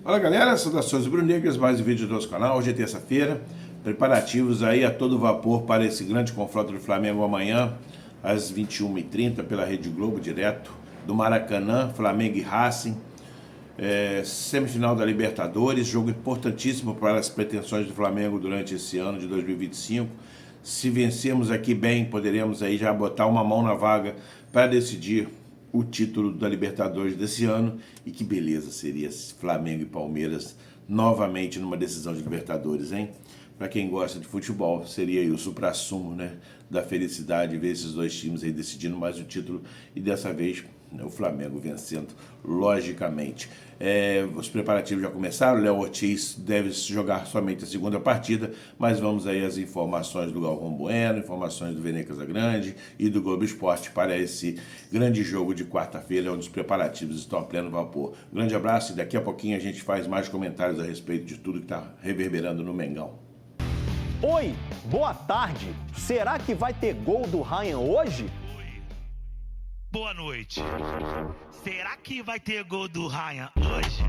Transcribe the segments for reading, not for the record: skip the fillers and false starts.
Fala galera, saudações rubro-negras, mais um vídeo do nosso canal. Hoje é terça-feira, preparativos aí a todo vapor para esse grande confronto do Flamengo amanhã às 21h30 pela Rede Globo, direto do Maracanã, Flamengo e Racing, semifinal da Libertadores, jogo importantíssimo para as pretensões do Flamengo durante esse ano de 2025. Se vencermos aqui bem, poderemos aí já botar uma mão na vaga para decidir o título da Libertadores desse ano. E que beleza seria Flamengo e Palmeiras novamente numa decisão de Libertadores, hein? Para quem gosta de futebol, seria aí o suprassumo, né, da felicidade ver esses dois times aí decidindo mais o título e dessa vez o Flamengo vencendo, logicamente. Os preparativos já começaram, o Léo Ortiz deve jogar somente a segunda partida, mas vamos aí às informações do Galvão Bueno, informações do Vene Casagrande e do Globo Esporte para esse grande jogo de quarta-feira, onde os preparativos estão a pleno vapor. Um grande abraço e daqui a pouquinho a gente faz mais comentários a respeito de tudo que está reverberando no Mengão. Oi, boa tarde. Será que vai ter gol do Ryan hoje? Boa noite. Será que vai ter gol do Ryan hoje?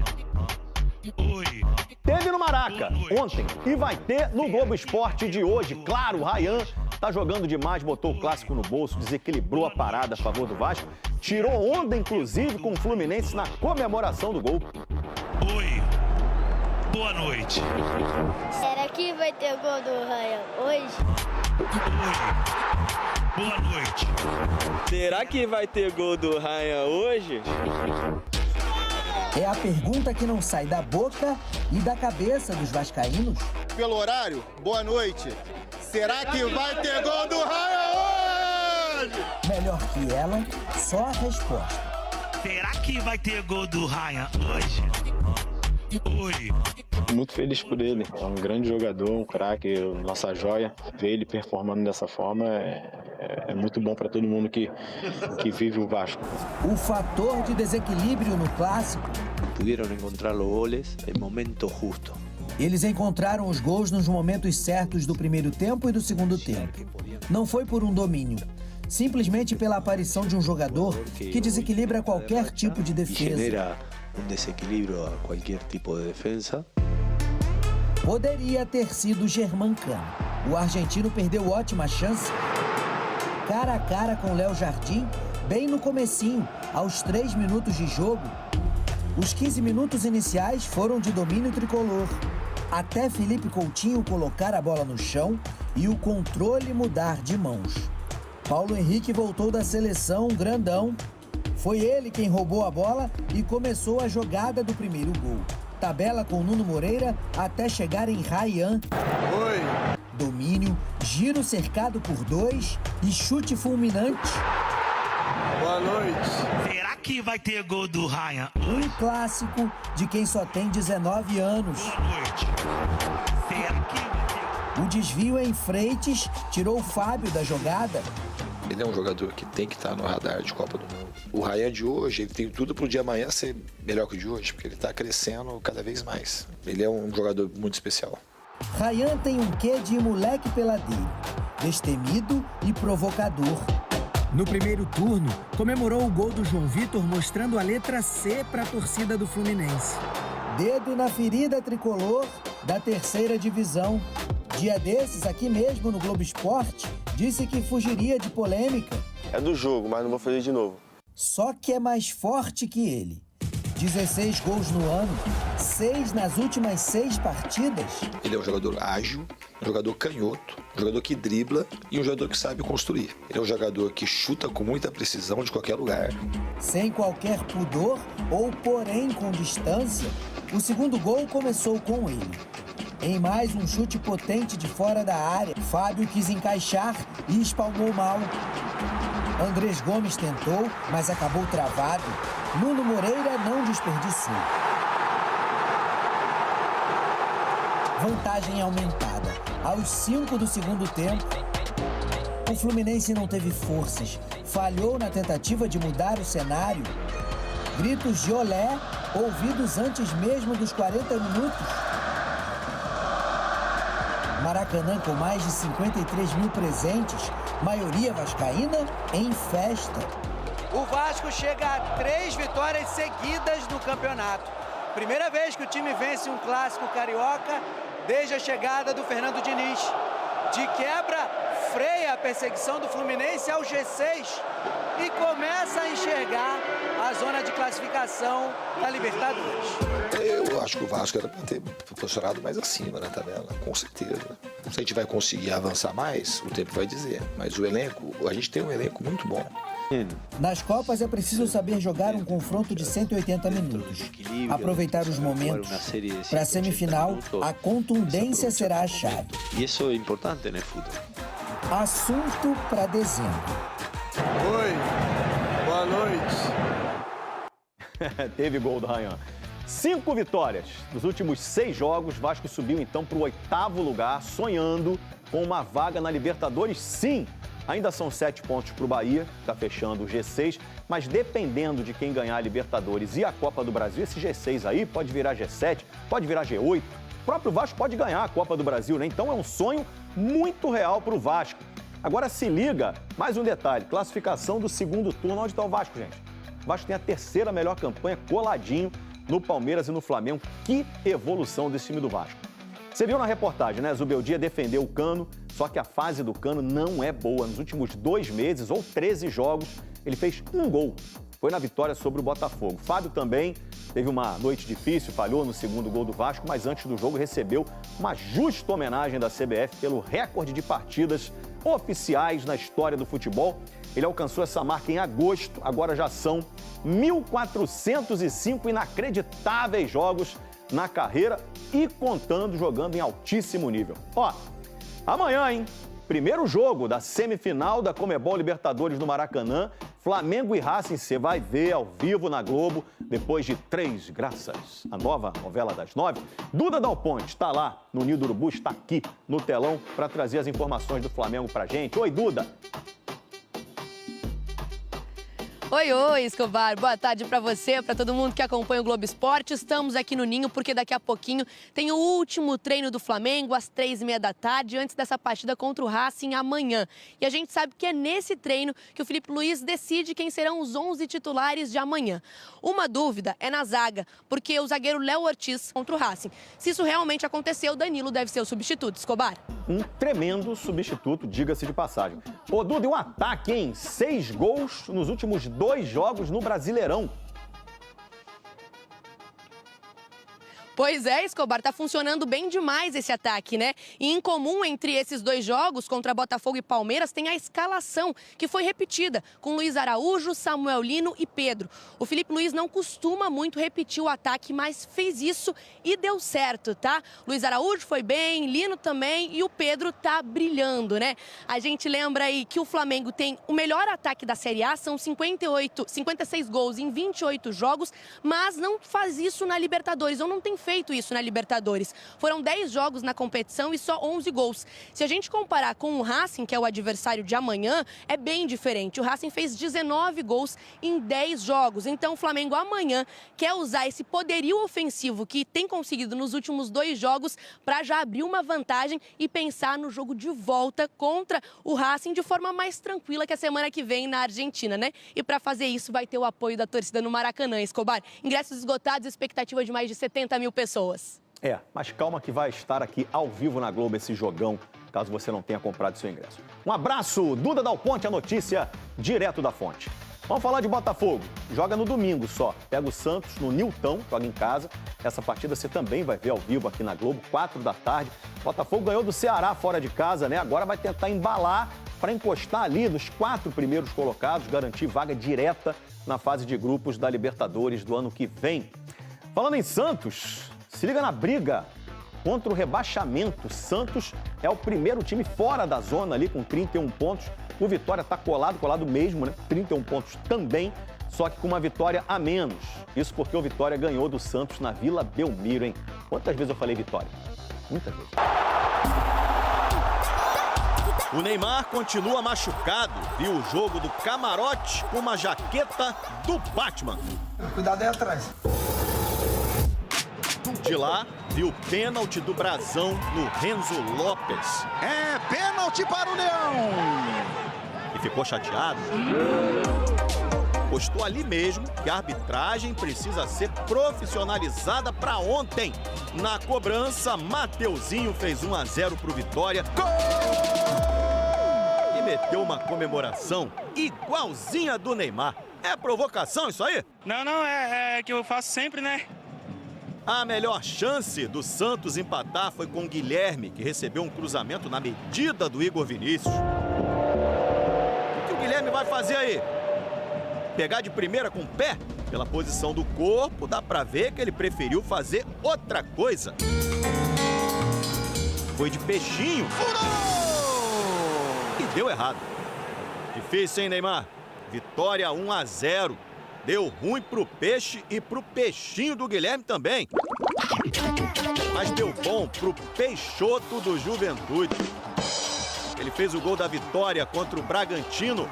Oi. Teve no Maraca ontem e vai ter no Globo Esporte de hoje. Claro, o Ryan tá jogando demais, botou o clássico no bolso, desequilibrou a parada a favor do Vasco, tirou onda, inclusive, com o Fluminense na comemoração do gol. Oi. Boa noite. Será que vai ter gol do Ryan hoje? Oi. Boa noite. Será que vai ter gol do Ryan hoje? É a pergunta que não sai da boca e da cabeça dos vascaínos. Pelo horário, boa noite. Será que vai ter gol do Ryan hoje? Melhor que ela, só a resposta. Será que vai ter gol do Ryan hoje? Oi. Muito feliz por ele, é um grande jogador, um craque, nossa joia. Ver ele performando dessa forma é muito bom para todo mundo que vive o Vasco. O fator de desequilíbrio no clássico. Puderam encontrar os goles em momento justo. Eles encontraram os gols nos momentos certos do primeiro tempo e do segundo tempo. Não foi por um domínio, simplesmente pela aparição de um jogador que desequilibra qualquer tipo de defesa. Genera um desequilíbrio a qualquer tipo de defesa. Poderia ter sido Germancano. O argentino perdeu ótima chance, cara a cara com Léo Jardim, bem no comecinho, aos 3 minutos de jogo. Os 15 minutos iniciais foram de domínio tricolor, até Felipe Coutinho colocar a bola no chão e o controle mudar de mãos. Paulo Henrique voltou da seleção grandão. Foi ele quem roubou a bola e começou a jogada do primeiro gol. Tabela com Nuno Moreira até chegar em Ryan. Oi. Domínio, giro cercado por 2 e chute fulminante. Boa noite. Será que vai ter gol do Ryan? Um clássico de quem só tem 19 anos. Boa noite. Será que vai ter... O desvio em Freitas tirou o Fábio da jogada. Ele é um jogador que tem que estar no radar de Copa do Mundo. O Ryan de hoje, ele tem tudo para o dia amanhã ser melhor que o de hoje, porque ele está crescendo cada vez mais. Ele é um jogador muito especial. Ryan tem um quê de moleque peladeiro, destemido e provocador. No primeiro turno, comemorou o gol do João Vitor, mostrando a letra C para a torcida do Fluminense. Dedo na ferida tricolor da terceira divisão. Dia desses, aqui mesmo no Globo Esporte, disse que fugiria de polêmica. É do jogo, mas não vou fazer de novo. Só que é mais forte que ele. 16 gols no ano, 6 nas últimas 6 partidas. Ele é um jogador ágil, um jogador canhoto, um jogador que dribla e um jogador que sabe construir. Ele é um jogador que chuta com muita precisão de qualquer lugar. Sem qualquer pudor ou, porém, com distância, o segundo gol começou com ele. Em mais um chute potente de fora da área, Fábio quis encaixar e espalmou mal. Andrés Gomes tentou, mas acabou travado. Nuno Moreira não desperdiçou. Vantagem aumentada. Aos 5 do segundo tempo, o Fluminense não teve forças. Falhou na tentativa de mudar o cenário. Gritos de olé, ouvidos antes mesmo dos 40 minutos. Maracanã com mais de 53 mil presentes, maioria vascaína, em festa. O Vasco chega a 3 vitórias seguidas no campeonato. Primeira vez que o time vence um clássico carioca desde a chegada do Fernando Diniz. De quebra, freia a perseguição do Fluminense ao G6 e começa a enxergar a zona de classificação da Libertadores. Eu acho que o Vasco era para ter posicionado mais acima na tabela, com certeza. Se a gente vai conseguir avançar mais, o tempo vai dizer. Mas o elenco, a gente tem um elenco muito bom. Nas Copas é preciso saber jogar um confronto de 180 minutos. Aproveitar os momentos. Para a semifinal, a contundência será a chave. E isso é importante no futebol. Assunto para dezembro. Oi, boa noite. Teve gol do Rayan. 5 vitórias. Nos últimos 6 jogos, Vasco subiu então para o 8º lugar, sonhando com uma vaga na Libertadores, sim. Ainda são 7 pontos para o Bahia, que está fechando o G6, mas dependendo de quem ganhar a Libertadores e a Copa do Brasil, esse G6 aí pode virar G7, pode virar G8. O próprio Vasco pode ganhar a Copa do Brasil, né? Então é um sonho muito real para o Vasco. Agora se liga, mais um detalhe, classificação do segundo turno. Onde está o Vasco, gente? O Vasco tem a 3ª melhor campanha, coladinho no Palmeiras e no Flamengo. Que evolução desse time do Vasco. Você viu na reportagem, né? Zubeldia defendeu o Cano, só que a fase do Cano não é boa. Nos últimos 2 meses ou 13 jogos, ele fez 1 gol. Foi na vitória sobre o Botafogo. Fábio também teve uma noite difícil, falhou no 2º gol do Vasco, mas antes do jogo recebeu uma justa homenagem da CBF pelo recorde de partidas oficiais na história do futebol. Ele alcançou essa marca em agosto, agora já são 1.405 inacreditáveis jogos na carreira e contando, jogando em altíssimo nível. Ó, amanhã, hein? Primeiro jogo da semifinal da Conmebol Libertadores no Maracanã. Flamengo e Racing, você vai ver ao vivo na Globo, depois de 3 graças. A nova novela das 9. Duda Dal Ponte está lá no Ninho do Urubu, está aqui no telão para trazer as informações do Flamengo pra gente. Oi, Duda! Oi, Escobar. Boa tarde para você, para todo mundo que acompanha o Globo Esporte. Estamos aqui no Ninho porque daqui a pouquinho tem o último treino do Flamengo às 3h30 da tarde, antes dessa partida contra o Racing amanhã. E a gente sabe que é nesse treino que o Filipe Luiz decide quem serão os 11 titulares de amanhã. Uma dúvida é na zaga, porque o zagueiro Léo Ortiz contra o Racing. Se isso realmente aconteceu, o Danilo deve ser o substituto, Escobar. Um tremendo substituto, diga-se de passagem. Ô, Duda, e um ataque, hein? 6 gols nos últimos 2 jogos no Brasileirão. Pois é, Escobar, tá funcionando bem demais esse ataque, né? E em comum entre esses 2 jogos, contra Botafogo e Palmeiras, tem a escalação, que foi repetida, com Luiz Araújo, Samuel Lino e Pedro. O Filipe Luiz não costuma muito repetir o ataque, mas fez isso e deu certo, tá? Luiz Araújo foi bem, Lino também e o Pedro tá brilhando, né? A gente lembra aí que o Flamengo tem o melhor ataque da Série A, são 56 gols em 28 jogos, mas não faz isso na Libertadores, ou não tem feito isso na Libertadores. Foram 10 jogos na competição e só 11 gols. Se a gente comparar com o Racing, que é o adversário de amanhã, é bem diferente. O Racing fez 19 gols em 10 jogos. Então o Flamengo amanhã quer usar esse poderio ofensivo que tem conseguido nos últimos 2 jogos para já abrir uma vantagem e pensar no jogo de volta contra o Racing de forma mais tranquila, que a semana que vem na Argentina, né? E para fazer isso vai ter o apoio da torcida no Maracanã, Escobar. Ingressos esgotados, expectativa de mais de 70 mil pessoas. Mas calma que vai estar aqui ao vivo na Globo esse jogão, caso você não tenha comprado seu ingresso. Um abraço, Duda Dal Ponte, a notícia direto da fonte. Vamos falar de Botafogo. Joga no domingo só. Pega o Santos no Nilton, joga em casa. Essa partida você também vai ver ao vivo aqui na Globo, 4 da tarde. Botafogo ganhou do Ceará fora de casa, né? Agora vai tentar embalar para encostar ali nos 4 primeiros colocados, garantir vaga direta na fase de grupos da Libertadores do ano que vem. Falando em Santos, se liga na briga contra o rebaixamento. Santos é o primeiro time fora da zona ali com 31 pontos. O Vitória está colado mesmo, né? 31 pontos também, só que com uma vitória a menos. Isso porque o Vitória ganhou do Santos na Vila Belmiro, hein? Quantas vezes eu falei Vitória? Muitas vezes. O Neymar continua machucado. Viu o jogo do camarote com uma jaqueta do Batman. Cuidado aí atrás. De lá, viu o pênalti do Brasão no Renzo Lopes. É pênalti para o Leão. E ficou chateado. postou ali mesmo que a arbitragem precisa ser profissionalizada para ontem. Na cobrança, Mateuzinho fez 1-0 pro Vitória. Gol! E meteu uma comemoração igualzinha do Neymar. É provocação isso aí? Não, é que eu faço sempre, né? A melhor chance do Santos empatar foi com o Guilherme, que recebeu um cruzamento na medida do Igor Vinícius. O que o Guilherme vai fazer aí? Pegar de primeira com o pé? Pela posição do corpo, dá pra ver que ele preferiu fazer outra coisa. Foi de peixinho. Furou! E deu errado. Difícil, hein, Neymar? Vitória 1-0. Deu ruim pro peixe e pro peixinho do Guilherme também. Mas deu bom pro Peixoto do Juventude. Ele fez o gol da vitória contra o Bragantino.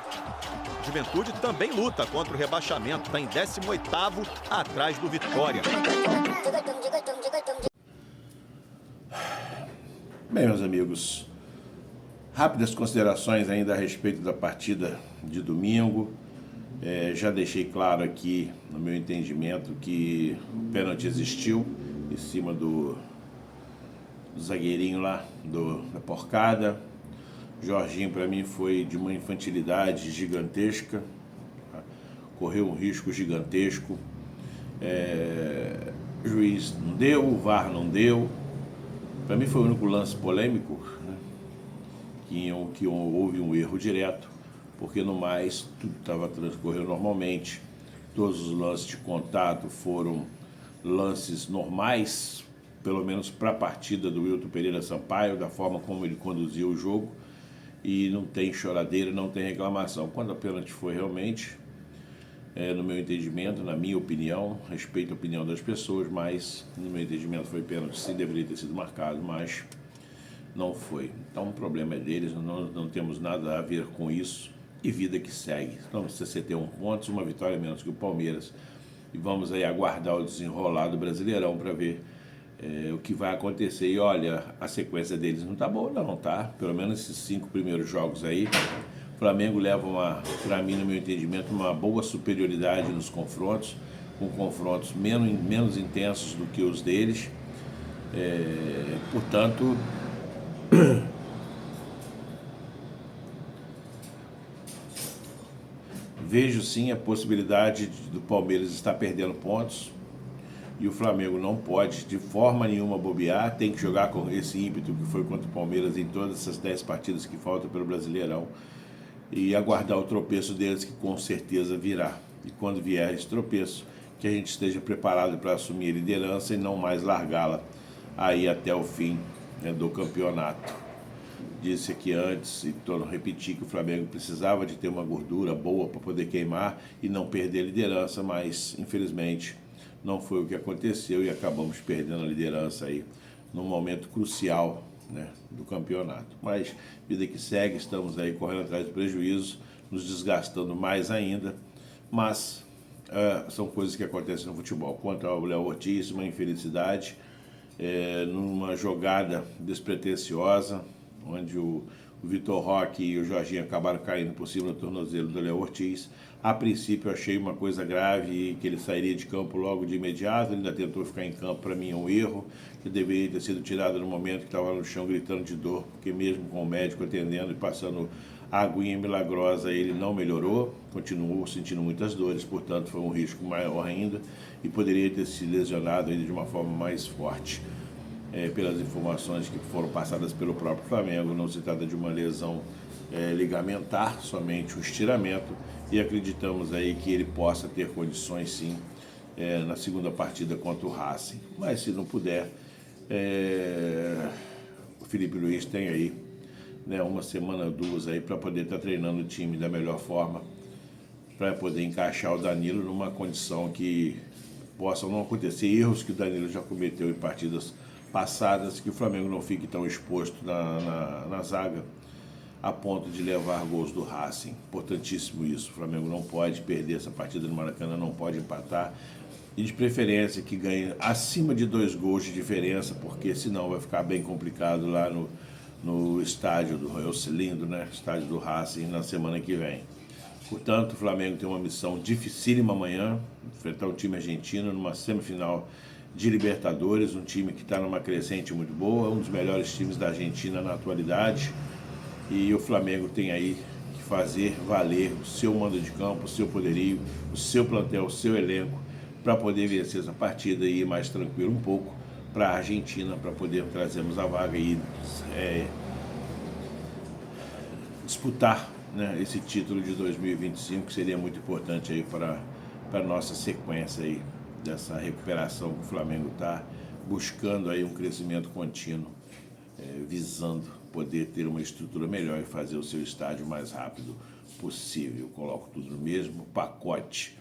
O Juventude também luta contra o rebaixamento. Está em 18º, atrás do Vitória. Bem, meus amigos, rápidas considerações ainda a respeito da partida de domingo. Já deixei claro aqui, no meu entendimento, que o pênalti existiu em cima do zagueirinho lá, da porcada. Jorginho, para mim, foi de uma infantilidade gigantesca, correu um risco gigantesco. O juiz não deu, o VAR não deu. Para mim foi o único lance polêmico, né, que houve um erro direto. Porque no mais tudo estava transcorrendo normalmente, todos os lances de contato foram lances normais, pelo menos para a partida do Wilton Pereira Sampaio, da forma como ele conduziu o jogo, e não tem choradeira, não tem reclamação. Quando a pênalti foi realmente, no meu entendimento, na minha opinião, respeito a opinião das pessoas, mas no meu entendimento foi pênalti, sim, deveria ter sido marcado, mas não foi. Então o problema é deles, não temos nada a ver com isso. E vida que segue. Estamos 61 pontos, uma vitória menos que o Palmeiras. E vamos aí aguardar o desenrolar do Brasileirão para ver o que vai acontecer. E olha, a sequência deles não tá boa não, tá? Pelo menos esses 5 primeiros jogos aí. O Flamengo leva, para mim, no meu entendimento, uma boa superioridade nos confrontos, com confrontos menos intensos do que os deles. Portanto... Vejo sim a possibilidade do Palmeiras estar perdendo pontos e o Flamengo não pode de forma nenhuma bobear, tem que jogar com esse ímpeto que foi contra o Palmeiras em todas essas 10 partidas que faltam pelo Brasileirão e aguardar o tropeço deles, que com certeza virá. E quando vier esse tropeço, que a gente esteja preparado para assumir a liderança e não mais largá-la aí até o fim, né, do campeonato. Disse aqui antes, e repeti, que o Flamengo precisava de ter uma gordura boa para poder queimar e não perder a liderança, mas infelizmente não foi o que aconteceu e acabamos perdendo a liderança aí num momento crucial, né, do campeonato. Mas vida que segue, estamos aí correndo atrás do prejuízo, nos desgastando mais ainda, mas são coisas que acontecem no futebol. Quanto ao Léo Ortiz, uma infelicidade, numa jogada despretensiosa, onde o Vitor Roque e o Jorginho acabaram caindo por cima do tornozelo do Léo Ortiz. A princípio eu achei uma coisa grave e que ele sairia de campo logo de imediato, ele ainda tentou ficar em campo, para mim é um erro, que deveria ter sido tirado no momento que estava no chão gritando de dor, porque mesmo com o médico atendendo e passando a aguinha milagrosa, ele não melhorou, continuou sentindo muitas dores, portanto foi um risco maior ainda e poderia ter se lesionado ainda de uma forma mais forte. Pelas informações que foram passadas pelo próprio Flamengo, não se trata de uma lesão ligamentar, somente um estiramento, e acreditamos aí que ele possa ter condições sim na segunda partida contra o Racing. Mas se não puder, o Felipe Luiz tem aí, né, uma semana ou duas aí para poder estar treinando o time da melhor forma, para poder encaixar o Danilo numa condição que possam não acontecer erros que o Danilo já cometeu em partidas passadas, que o Flamengo não fique tão exposto na zaga a ponto de levar gols do Racing. Importantíssimo isso, o Flamengo não pode perder essa partida no Maracanã, não pode empatar, e de preferência que ganhe acima de 2 gols de diferença, porque senão vai ficar bem complicado lá no estádio do Royal Cilindro, né? Estádio do Racing, na semana que vem. Portanto, o Flamengo tem uma missão dificílima amanhã, enfrentar o time argentino numa semifinal de Libertadores, um time que está numa crescente muito boa, um dos melhores times da Argentina na atualidade, e o Flamengo tem aí que fazer valer o seu mando de campo, o seu poderio, o seu plantel, o seu elenco, para poder vencer essa partida e ir mais tranquilo um pouco para a Argentina, para poder trazermos a vaga e disputar, né, esse título de 2025, que seria muito importante aí para a nossa sequência aí dessa recuperação que o Flamengo está buscando aí um crescimento contínuo, visando poder ter uma estrutura melhor e fazer o seu estádio mais rápido possível. Coloco tudo no mesmo pacote.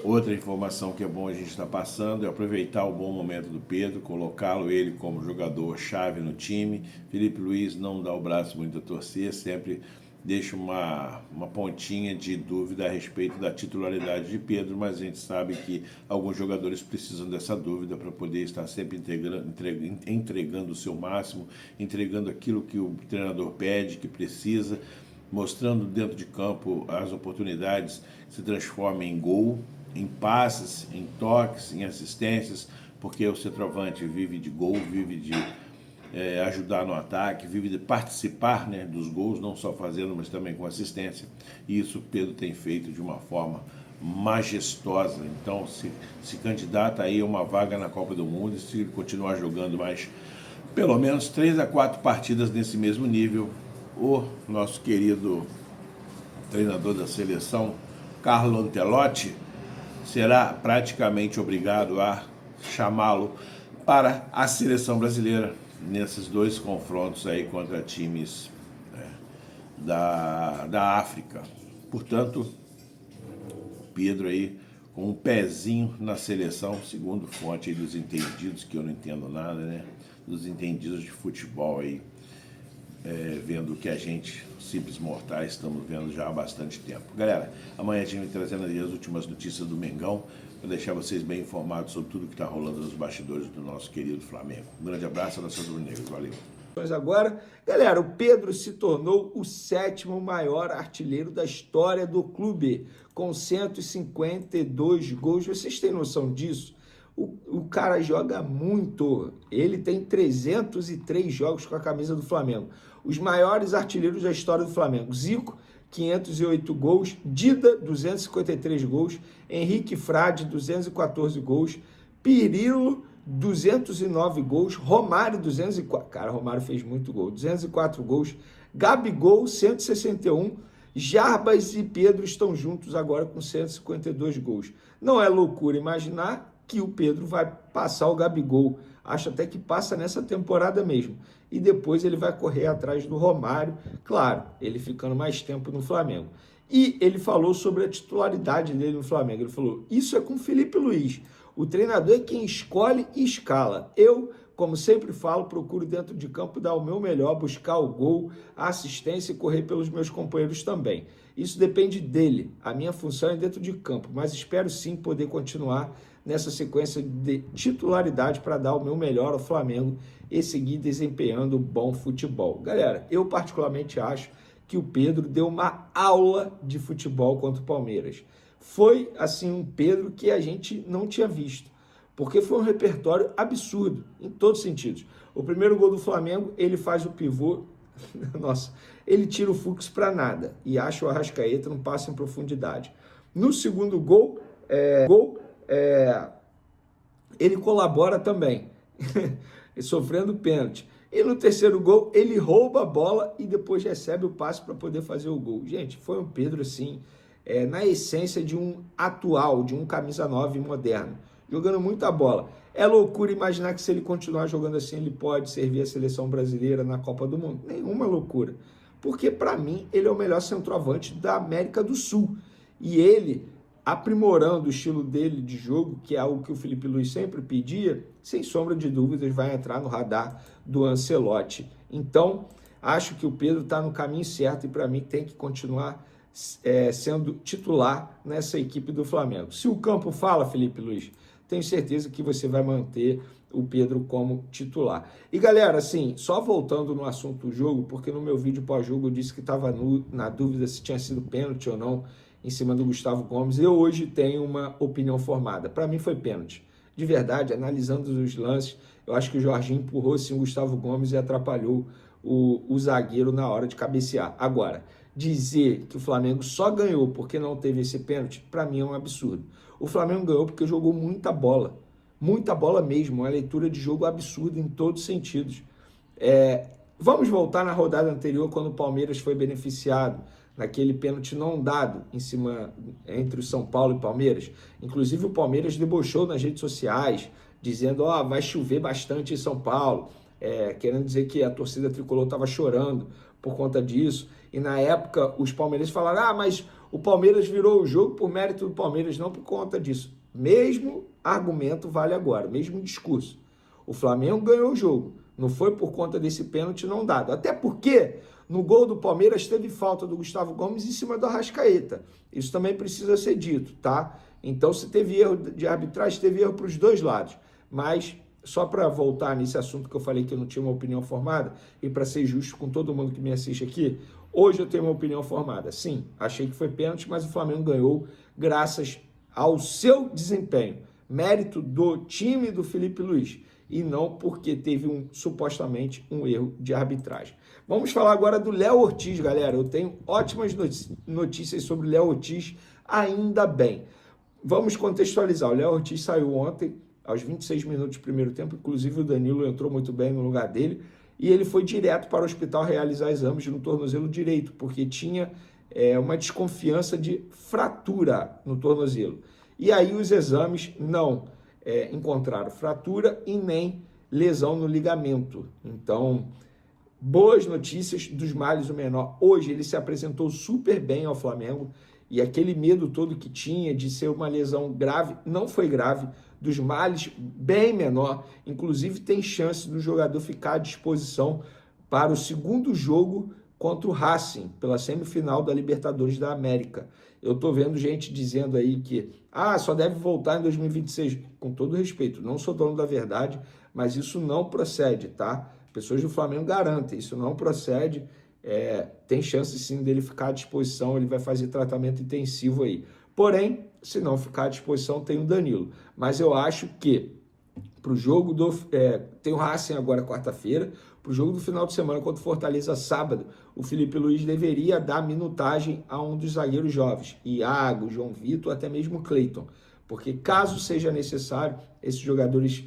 Outra informação que é bom a gente estar passando é aproveitar o bom momento do Pedro, colocá-lo ele como jogador-chave no time. Felipe Luiz não dá o braço muito a torcer, sempre deixa uma pontinha de dúvida a respeito da titularidade de Pedro, mas a gente sabe que alguns jogadores precisam dessa dúvida para poder estar sempre entregando o seu máximo, entregando aquilo que o treinador pede, que precisa, mostrando dentro de campo as oportunidades que se transformam em gol, em passes, em toques, em assistências, porque o centroavante vive de gol, vive de ajudar no ataque, vive de participar, né, dos gols, não só fazendo, mas também com assistência. E isso o Pedro tem feito de uma forma majestosa. Então se candidata aí a uma vaga na Copa do Mundo, e se continuar jogando mais pelo menos 3 a 4 partidas nesse mesmo nível, o nosso querido treinador da seleção, Carlo Ancelotti, será praticamente obrigado a chamá-lo para a seleção brasileira nesses 2 confrontos aí contra times da África. Portanto, Pedro aí com um pezinho na seleção, segundo fonte aí dos entendidos, que eu não entendo nada, né? Dos entendidos de futebol aí, vendo o que a gente, simples mortais, estamos vendo já há bastante tempo. Galera, amanhã a gente vai trazendo aí as últimas notícias do Mengão, para deixar vocês bem informados sobre tudo que está rolando nos bastidores do nosso querido Flamengo. Um grande abraço, nações rubro-negras. Valeu. Agora, galera, o Pedro se tornou o 7º maior artilheiro da história do clube, com 152 gols. Vocês têm noção disso? O cara joga muito. Ele tem 303 jogos com a camisa do Flamengo. Os maiores artilheiros da história do Flamengo: Zico, 508 gols, Dida, 253 gols, Henrique Frade, 214 gols, Pirilo, 209 gols, Romário, 204, cara, Romário fez muito gol, 204 gols, Gabigol, 161, Jarbas e Pedro estão juntos agora com 152 gols. Não é loucura imaginar que o Pedro vai passar o Gabigol, acho até que passa nessa temporada mesmo, e depois ele vai correr atrás do Romário, claro, ele ficando mais tempo no Flamengo. E ele falou sobre a titularidade dele no Flamengo, ele falou: isso é com o Felipe Luiz, o treinador é quem escolhe e escala. Eu, como sempre falo, procuro dentro de campo dar o meu melhor, buscar o gol, a assistência e correr pelos meus companheiros também. Isso depende dele, a minha função é dentro de campo, mas espero sim poder continuar nessa sequência de titularidade para dar o meu melhor ao Flamengo e seguir desempenhando bom futebol. Galera, eu particularmente acho que o Pedro deu uma aula de futebol contra o Palmeiras. Foi, assim, um Pedro que a gente não tinha visto, porque foi um repertório absurdo, em todos os sentidos. O primeiro gol do Flamengo, ele faz o pivô, nossa, ele tira o Fux para nada, e acha o Arrascaeta num passe em profundidade. No segundo gol, ele colabora também, sofrendo pênalti. E no terceiro gol, ele rouba a bola e depois recebe o passe para poder fazer o gol. Gente, foi um Pedro, assim, na essência de um atual, de um camisa 9 moderno, jogando muita bola. É loucura imaginar que se ele continuar jogando assim, ele pode servir a seleção brasileira na Copa do Mundo. Nenhuma loucura. Porque, para mim, ele é o melhor centroavante da América do Sul. E ele, aprimorando o estilo dele de jogo, que é algo que o Felipe Luiz sempre pedia, sem sombra de dúvidas, vai entrar no radar do Ancelotti. Então, acho que o Pedro está no caminho certo e, para mim, tem que continuar sendo titular nessa equipe do Flamengo. Se o campo fala, Felipe Luiz, tenho certeza que você vai manter o Pedro como titular. E galera, assim, só voltando no assunto do jogo, porque no meu vídeo pós-jogo eu disse que estava na dúvida se tinha sido pênalti ou não em cima do Gustavo Gomes. Eu hoje tenho uma opinião formada. Para mim foi pênalti. De verdade, analisando os lances, eu acho que o Jorginho empurrou sim o Gustavo Gomes e atrapalhou o zagueiro na hora de cabecear. Agora, dizer que o Flamengo só ganhou porque não teve esse pênalti, para mim é um absurdo. O Flamengo ganhou porque jogou muita bola mesmo, uma leitura de jogo absurda em todos os sentidos. Vamos voltar na rodada anterior, quando o Palmeiras foi beneficiado naquele pênalti não dado em cima entre o São Paulo e o Palmeiras. Inclusive o Palmeiras debochou nas redes sociais, dizendo, vai chover bastante em São Paulo, querendo dizer que a torcida tricolor estava chorando por conta disso. E na época os palmeirenses falaram, mas o Palmeiras virou o jogo por mérito do Palmeiras, não por conta disso. Mesmo argumento vale agora, mesmo discurso. O Flamengo ganhou o jogo, não foi por conta desse pênalti não dado. Até porque no gol do Palmeiras teve falta do Gustavo Gomes em cima do Arrascaeta. Isso também precisa ser dito, tá? Então, se teve erro de arbitragem, teve erro para os dois lados. Mas, só para voltar nesse assunto que eu falei que eu não tinha uma opinião formada, e para ser justo com todo mundo que me assiste aqui, hoje eu tenho uma opinião formada. Sim, achei que foi pênalti, mas o Flamengo ganhou graças ao seu desempenho. Mérito do time do Felipe Luiz. E não porque teve supostamente um erro de arbitragem. Vamos falar agora do Léo Ortiz, galera. Eu tenho ótimas notícias sobre o Léo Ortiz, ainda bem. Vamos contextualizar. O Léo Ortiz saiu ontem, aos 26 minutos do primeiro tempo, inclusive o Danilo entrou muito bem no lugar dele, e ele foi direto para o hospital realizar exames no tornozelo direito, porque tinha uma desconfiança de fratura no tornozelo. E aí os exames não encontraram fratura e nem lesão no ligamento. Então, boas notícias dos males o menor. Hoje ele se apresentou super bem ao Flamengo e aquele medo todo que tinha de ser uma lesão grave, não foi grave, dos males bem menor. Inclusive tem chance do jogador ficar à disposição para o segundo jogo contra o Racing, pela semifinal da Libertadores da América. Eu tô vendo gente dizendo aí que só deve voltar em 2026. Com todo respeito, não sou dono da verdade, mas isso não procede, tá? Pessoas do Flamengo garantem, isso não procede. Tem chance sim dele ficar à disposição, ele vai fazer tratamento intensivo aí. Porém, se não ficar à disposição, tem o Danilo. Mas eu acho que para o jogo tem o Racing agora quarta-feira, para o jogo do final de semana contra o Fortaleza sábado, o Felipe Luiz deveria dar minutagem a um dos zagueiros jovens, Iago, João Vitor, até mesmo Cleiton, porque caso seja necessário, esses jogadores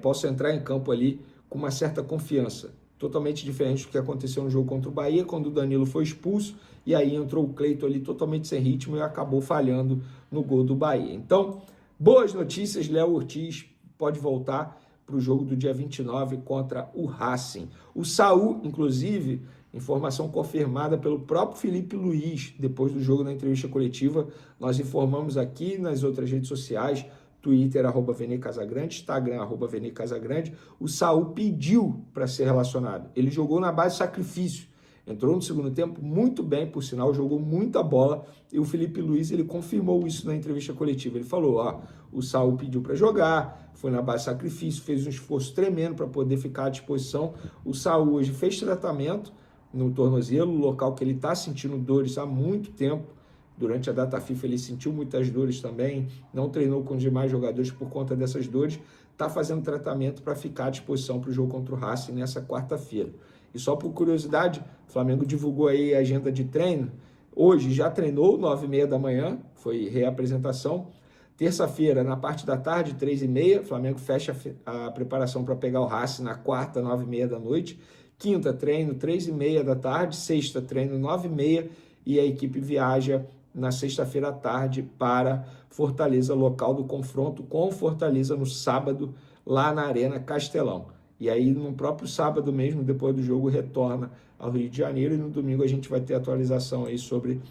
possam entrar em campo ali com uma certa confiança, totalmente diferente do que aconteceu no jogo contra o Bahia, quando o Danilo foi expulso, e aí entrou o Cleiton ali totalmente sem ritmo e acabou falhando no gol do Bahia. Então, boas notícias, Léo Ortiz pode voltar para o jogo do dia 29 contra o Racing. O Saul, inclusive, informação confirmada pelo próprio Felipe Luiz, depois do jogo na entrevista coletiva, nós informamos aqui nas outras redes sociais, Twitter, @VeneCasagrande, Instagram, @VeneCasagrande, o Saul pediu para ser relacionado. Ele jogou na base de sacrifício, entrou no segundo tempo muito bem, por sinal, jogou muita bola, e o Felipe Luiz, ele confirmou isso na entrevista coletiva. Ele falou, o Saul pediu para jogar, foi na base de sacrifício, fez um esforço tremendo para poder ficar à disposição. O Saul hoje fez tratamento no tornozelo, local que ele está sentindo dores há muito tempo. Durante a data FIFA ele sentiu muitas dores também, não treinou com os demais jogadores por conta dessas dores, está fazendo tratamento para ficar à disposição para o jogo contra o Racing nessa quarta-feira. E só por curiosidade, o Flamengo divulgou aí a agenda de treino. Hoje já treinou, 9h30 da manhã, foi reapresentação. Terça-feira, na parte da tarde, 3h30, o Flamengo fecha a preparação para pegar o Racing na quarta, 9h30 da noite. Quinta, treino, 3h30 da tarde. Sexta, treino, 9h30. E a equipe viaja na sexta-feira à tarde para Fortaleza, local do confronto com Fortaleza no sábado, lá na Arena Castelão. E aí, no próprio sábado mesmo, depois do jogo, retorna ao Rio de Janeiro. E no domingo a gente vai ter atualização aí sobre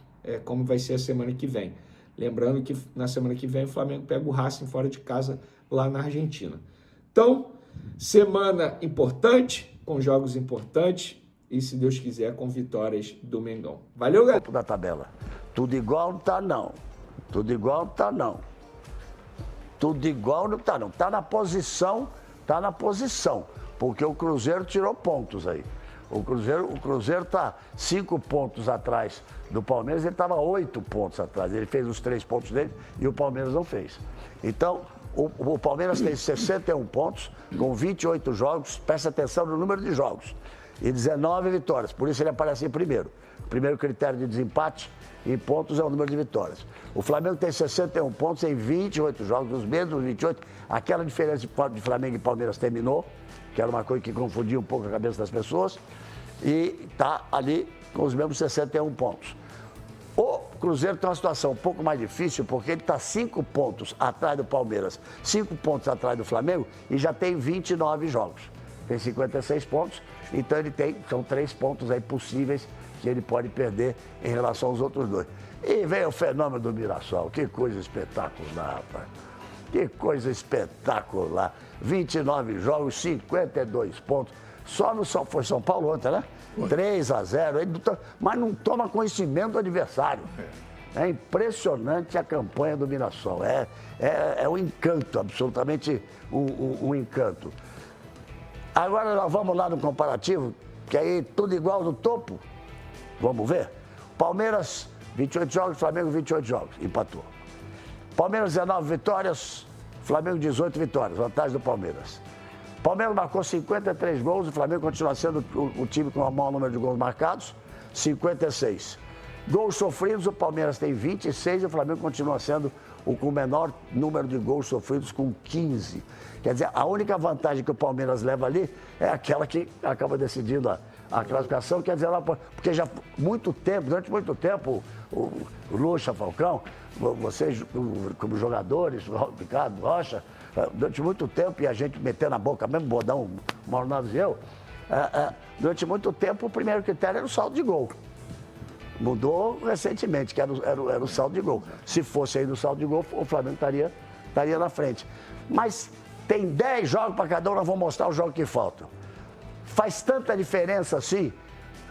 como vai ser a semana que vem. Lembrando que na semana que vem o Flamengo pega o Racing fora de casa lá na Argentina. Então, semana importante, com jogos importantes e, se Deus quiser, com vitórias do Mengão. Valeu, galera! Da tabela. Tudo igual não tá, não. Tudo igual não tá, não. Tudo igual não tá, não. Tá na posição está na posição, porque o Cruzeiro tirou pontos aí. O Cruzeiro está 5 pontos atrás do Palmeiras, ele estava 8 pontos atrás. Ele fez os 3 pontos dele e o Palmeiras não fez. Então, o Palmeiras tem 61 pontos, com 28 jogos, presta atenção no número de jogos, e 19 vitórias, por isso ele aparece em primeiro. O primeiro critério de desempate em pontos é o número de vitórias. O Flamengo tem 61 pontos em 28 jogos, os mesmos 28. Aquela diferença de Flamengo e Palmeiras terminou, que era uma coisa que confundia um pouco a cabeça das pessoas, e está ali com os mesmos 61 pontos. O Cruzeiro tem uma situação um pouco mais difícil, porque ele está 5 pontos atrás do Palmeiras, 5 pontos atrás do Flamengo e já tem 29 jogos. Tem 56 pontos, então são 3 pontos aí possíveis que ele pode perder em relação aos outros 2. E vem o fenômeno do Mirassol, que coisa espetacular, rapaz. Que coisa espetacular. 29 jogos, 52 pontos. Foi São Paulo ontem, né? 3-0, mas não toma conhecimento do adversário. É impressionante a campanha do Mirassol. É um encanto, absolutamente um encanto. Agora nós vamos lá no comparativo, que aí tudo igual no topo. Vamos ver? Palmeiras, 28 jogos, Flamengo, 28 jogos. Empatou. Palmeiras, 19 vitórias, Flamengo, 18 vitórias. Vantagem do Palmeiras. Palmeiras marcou 53 gols, o Flamengo continua sendo o time com o maior número de gols marcados, 56. Gols sofridos, o Palmeiras tem 26 e o Flamengo continua sendo o com o menor número de gols sofridos, com 15. Quer dizer, a única vantagem que o Palmeiras leva ali é aquela que acaba decidindo a classificação, quer dizer, porque já durante muito tempo, o Lucha, Falcão, vocês como jogadores, Ricardo, Rocha, durante muito tempo, e a gente metendo na boca mesmo, Bodão, Maurinaldo e eu, durante muito tempo o primeiro critério era o saldo de gol. Mudou recentemente, que era o saldo de gol. Se fosse aí no saldo de gol, o Flamengo estaria na frente. Mas tem 10 jogos para cada um, nós vamos mostrar os jogos que faltam. Faz tanta diferença assim,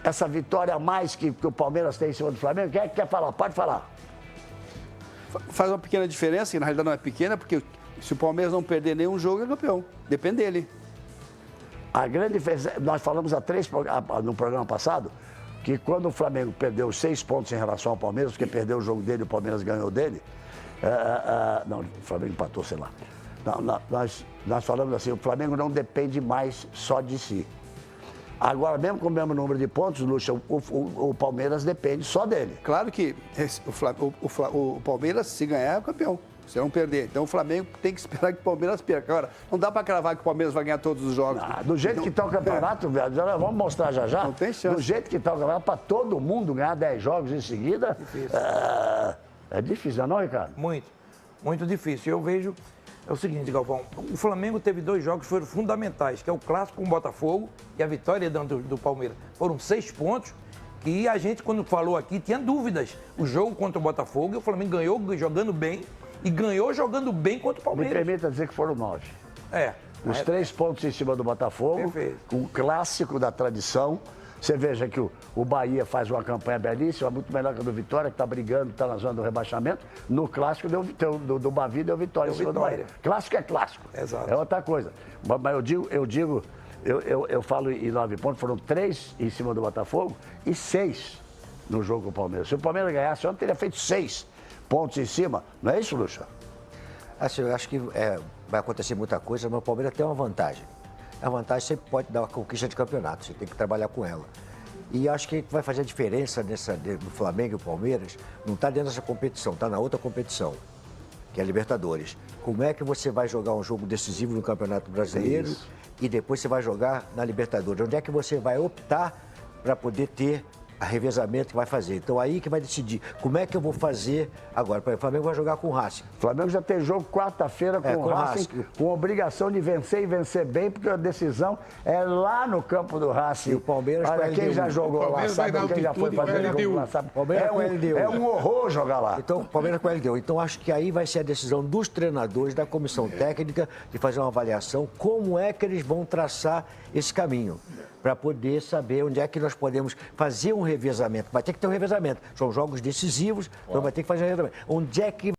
essa vitória a mais que o Palmeiras tem em cima do Flamengo? Quem é que quer falar? Pode falar. Faz uma pequena diferença, que na realidade não é pequena, porque se o Palmeiras não perder nenhum jogo, é campeão. Depende dele. A grande diferença, nós falamos no programa passado, que quando o Flamengo perdeu 6 pontos em relação ao Palmeiras, porque perdeu o jogo dele e o Palmeiras ganhou dele, não, o Flamengo empatou, sei lá. Não, nós falamos assim, o Flamengo não depende mais só de si. Agora, mesmo com o mesmo número de pontos, Lucha, o Palmeiras depende só dele. Claro que o Palmeiras, se ganhar, é o campeão. Se não perder. Então o Flamengo tem que esperar que o Palmeiras perca. Agora, não dá para cravar que o Palmeiras vai ganhar todos os jogos. Do jeito que está o campeonato, velho, vamos mostrar já. Não tem chance. Do jeito que está o campeonato, para todo mundo ganhar 10 jogos em seguida, é difícil, não é, Ricardo? Muito difícil. Eu vejo, é o seguinte, Galvão, o Flamengo teve 2 jogos que foram fundamentais, que é o clássico com o Botafogo e a vitória do Palmeiras. Foram 6 pontos. E a gente, quando falou aqui, tinha dúvidas. O jogo contra o Botafogo, e o Flamengo ganhou jogando bem e ganhou jogando bem contra o Palmeiras. Me permita dizer que foram 9. Os 3 pontos em cima do Botafogo, um clássico da tradição. Você veja que o Bahia faz uma campanha belíssima, muito melhor que a do Vitória, que está brigando, está na zona do rebaixamento. No clássico do Bavi deu vitória em cima do Bahia. Clássico é clássico. Exato. É outra coisa. Mas eu falo em 9 pontos, foram 3 em cima do Botafogo e 6 no jogo com o Palmeiras. Se o Palmeiras ganhasse ontem, teria feito 6 pontos em cima. Não é isso, Lucha? Assim, eu acho que vai acontecer muita coisa, mas o Palmeiras tem uma vantagem. A vantagem sempre pode dar uma conquista de campeonato, você tem que trabalhar com ela. E acho que vai fazer a diferença do Flamengo e o Palmeiras, não está dentro dessa competição, está na outra competição, que é a Libertadores. Como é que você vai jogar um jogo decisivo no Campeonato Brasileiro e depois você vai jogar na Libertadores? Onde é que você vai optar para poder ter a revezamento que vai fazer? Então aí que vai decidir como é que eu vou fazer agora. O Flamengo vai jogar com o Racing. O Flamengo já tem jogo quarta-feira com o Racing, com obrigação de vencer e vencer bem, porque a decisão é lá no campo do Racing. E o Palmeiras olha, quem já jogou lá, sabe quem já foi fazer jogo lá, sabe? É um horror jogar lá. Então, o Palmeiras com a LDU. Então, acho que aí vai ser a decisão dos treinadores, da comissão técnica, de fazer uma avaliação, como é que eles vão traçar esse caminho, para poder saber onde é que nós podemos fazer um revezamento. Vai ter que ter um revezamento. São jogos decisivos, então vai ter que fazer um revezamento. Onde é que